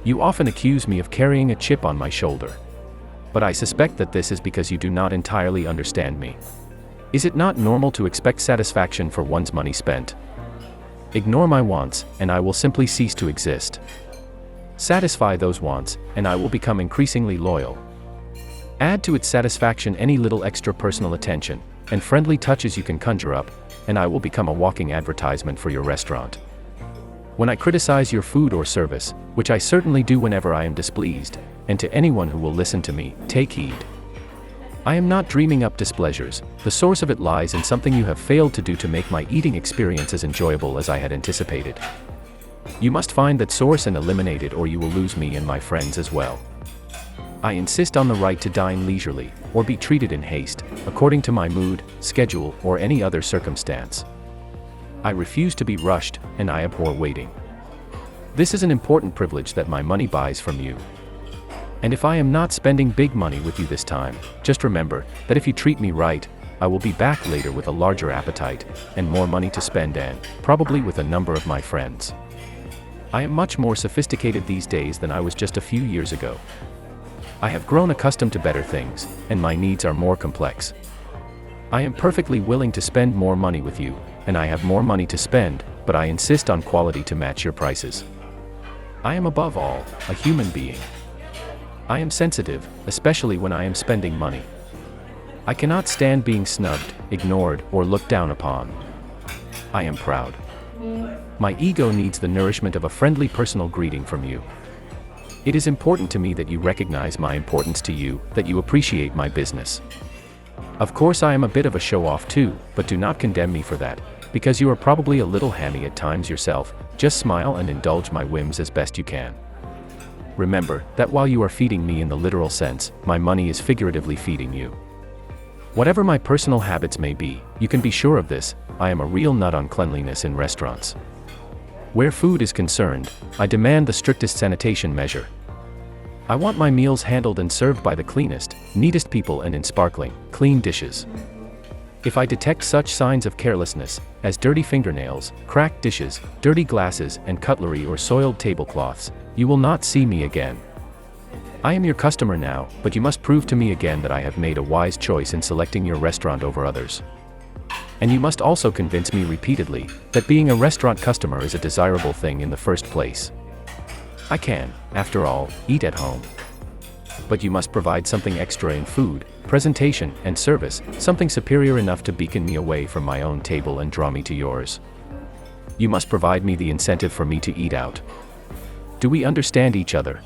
You often accuse me of carrying a chip on my shoulder. But I suspect that this is because you do not entirely understand me. Is it not normal to expect satisfaction for one's money spent? Ignore my wants, and I will simply cease to exist. Satisfy those wants, and I will become increasingly loyal. Add to its satisfaction any little extra personal attention and friendly touches you can conjure up, and I will become a walking advertisement for your restaurant. When I criticize your food or service, which I certainly do whenever I am displeased, and to anyone who will listen to me, take heed. I am not dreaming up displeasures. The source of it lies in something you have failed to do to make my eating experience as enjoyable as I had anticipated. You must find that source and eliminate it, or you will lose me and my friends as well. I insist on the right to dine leisurely, or be treated in haste, according to my mood, schedule, or any other circumstance. I refuse to be rushed, and I abhor waiting. This is an important privilege that my money buys from you. And if I am not spending big money with you this time, just remember that if you treat me right, I will be back later with a larger appetite, and more money to spend, and probably with a number of my friends. I am much more sophisticated these days than I was just a few years ago. I have grown accustomed to better things, and my needs are more complex. I am perfectly willing to spend more money with you, and I have more money to spend, but I insist on quality to match your prices. I am above all a human being. I am sensitive, especially when I am spending money. I cannot stand being snubbed, ignored, or looked down upon. I am proud. My ego needs the nourishment of a friendly personal greeting from you. It is important to me that you recognize my importance to you, that you appreciate my business. Of course, I am a bit of a show-off too, but do not condemn me for that, because you are probably a little hammy at times yourself. Just smile and indulge my whims as best you can. Remember that while you are feeding me in the literal sense, my money is figuratively feeding you. Whatever my personal habits may be, you can be sure of this: I am a real nut on cleanliness in restaurants. Where food is concerned, I demand the strictest sanitation measure. I want my meals handled and served by the cleanest, neatest people and in sparkling, clean dishes. If I detect such signs of carelessness, as dirty fingernails, cracked dishes, dirty glasses and cutlery or soiled tablecloths, you will not see me again. I am your customer now, but you must prove to me again that I have made a wise choice in selecting your restaurant over others. And you must also convince me repeatedly that being a restaurant customer is a desirable thing in the first place. I can, after all, eat at home. But you must provide something extra in food, presentation, and service, something superior enough to beacon me away from my own table and draw me to yours. You must provide me the incentive for me to eat out. Do we understand each other?